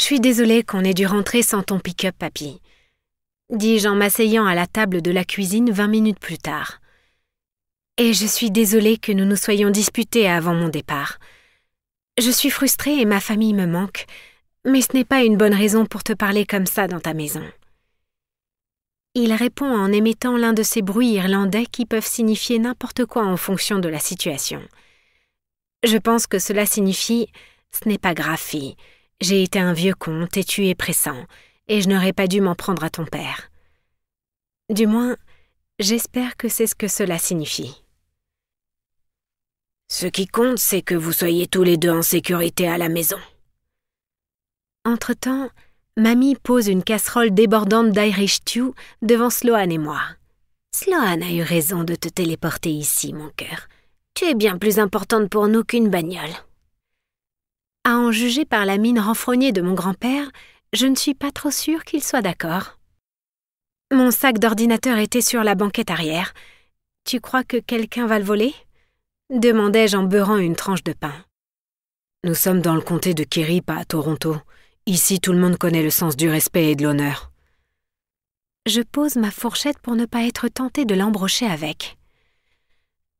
Je suis désolée qu'on ait dû rentrer sans ton pick-up, papy, dis-je en m'asseyant à la table de la cuisine 20 minutes plus tard. Et je suis désolée que nous nous soyons disputés avant mon départ. Je suis frustrée et ma famille me manque, mais ce n'est pas une bonne raison pour te parler comme ça dans ta maison. Il répond en émettant l'un de ces bruits irlandais qui peuvent signifier n'importe quoi en fonction de la situation. Je pense que cela signifie « ce n'est pas grave, fille. J'ai été un vieux con, têtu et pressant, et je n'aurais pas dû m'en prendre à ton père. » Du moins, j'espère que c'est ce que cela signifie. Ce qui compte, c'est que vous soyez tous les deux en sécurité à la maison. Entre-temps, Mamie pose une casserole débordante d'Irish stew devant Sloan et moi. Sloan a eu raison de te téléporter ici, mon cœur. Tu es bien plus importante pour nous qu'une bagnole. À en juger par la mine renfrognée de mon grand-père, je ne suis pas trop sûre qu'il soit d'accord. Mon sac d'ordinateur était sur la banquette arrière. Tu crois que quelqu'un va le voler ? Demandai-je en beurrant une tranche de pain. Nous sommes dans le comté de Kerry, pas à Toronto. Ici, tout le monde connaît le sens du respect et de l'honneur. Je pose ma fourchette pour ne pas être tentée de l'embrocher avec.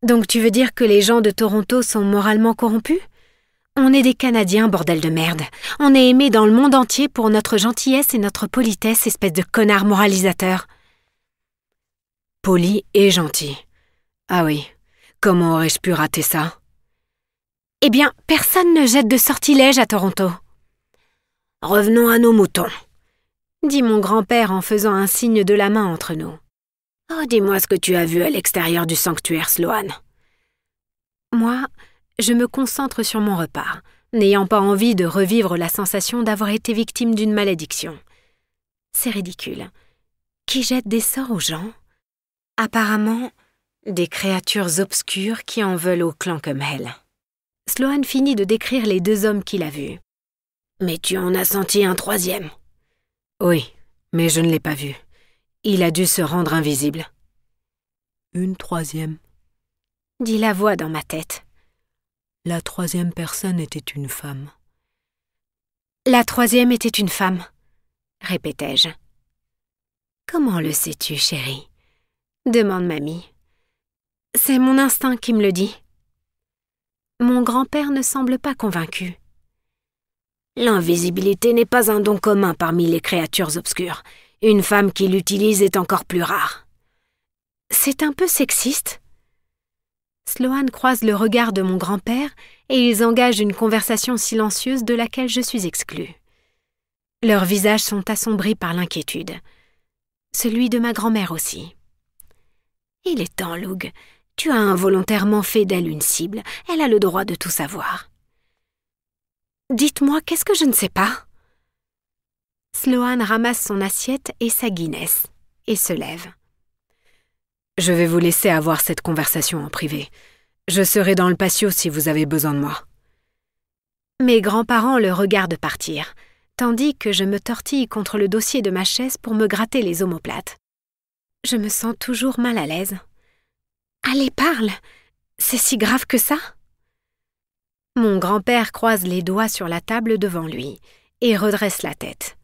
Donc tu veux dire que les gens de Toronto sont moralement corrompus ? On est des Canadiens, bordel de merde. On est aimés dans le monde entier pour notre gentillesse et notre politesse, espèce de connard moralisateur. Poli et gentil. Ah oui, comment aurais-je pu rater ça ? Eh bien, personne ne jette de sortilèges à Toronto. Revenons à nos moutons, dit mon grand-père en faisant un signe de la main entre nous. Oh, dis-moi ce que tu as vu à l'extérieur du sanctuaire, Sloan. Moi, je me concentre sur mon repas, n'ayant pas envie de revivre la sensation d'avoir été victime d'une malédiction. C'est ridicule. Qui jette des sorts aux gens ? Apparemment, des créatures obscures qui en veulent au clan comme elle. Sloan finit de décrire les 2 hommes qu'il a vus. Mais tu en as senti un 3e. Oui, mais je ne l'ai pas vu. Il a dû se rendre invisible. Une 3e, dit la voix dans ma tête. La 3e personne était une femme. La 3e était une femme, répétai-je. Comment le sais-tu, chérie ? Demande mamie. C'est mon instinct qui me le dit. Mon grand-père ne semble pas convaincu. L'invisibilité n'est pas un don commun parmi les créatures obscures. Une femme qui l'utilise est encore plus rare. C'est un peu sexiste. Sloan croise le regard de mon grand-père et ils engagent une conversation silencieuse de laquelle je suis exclue. Leurs visages sont assombris par l'inquiétude. Celui de ma grand-mère aussi. Il est temps, Loug. Tu as involontairement fait d'elle une cible. Elle a le droit de tout savoir. Dites-moi, qu'est-ce que je ne sais pas ? Sloan ramasse son assiette et sa Guinness, et se lève. Je vais vous laisser avoir cette conversation en privé. Je serai dans le patio si vous avez besoin de moi. Mes grands-parents le regardent partir, tandis que je me tortille contre le dossier de ma chaise pour me gratter les omoplates. Je me sens toujours mal à l'aise. Allez, parle! C'est si grave que ça? Mon grand-père croise les doigts sur la table devant lui et redresse la tête.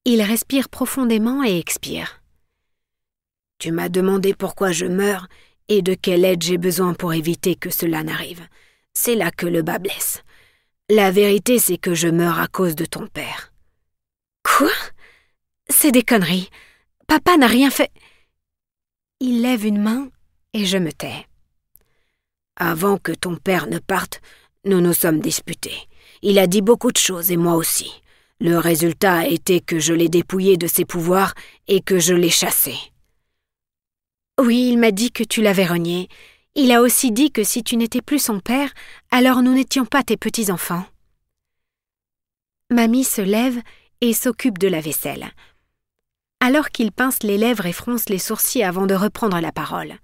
Il respire profondément et expire. Tu m'as demandé pourquoi je meurs et de quelle aide j'ai besoin pour éviter que cela n'arrive. C'est là que le bas blesse. La vérité, c'est que je meurs à cause de ton père. Quoi? C'est des conneries. Papa n'a rien fait. Il lève une main et je me tais. Avant que ton père ne parte, nous nous sommes disputés. Il a dit beaucoup de choses et moi aussi. Le résultat a été que je l'ai dépouillé de ses pouvoirs et que je l'ai chassé. Oui, il m'a dit que tu l'avais renié. Il a aussi dit que si tu n'étais plus son père, alors nous n'étions pas tes petits-enfants. Mamie se lève et s'occupe de la vaisselle. Alors qu'il pince les lèvres et fronce les sourcils avant de reprendre la parole.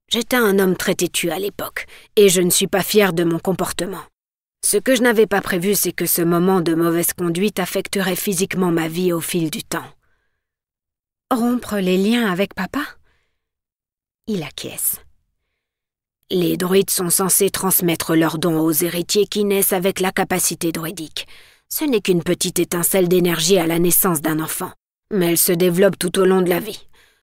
J'étais un homme très têtu à l'époque, et je ne suis pas fier de mon comportement. Ce que je n'avais pas prévu, c'est que ce moment de mauvaise conduite affecterait physiquement ma vie au fil du temps. Rompre les liens avec papa? Il acquiesce. Les druides sont censés transmettre leurs dons aux héritiers qui naissent avec la capacité druidique. Ce n'est qu'une petite étincelle d'énergie à la naissance d'un enfant, mais elle se développe tout au long de la vie.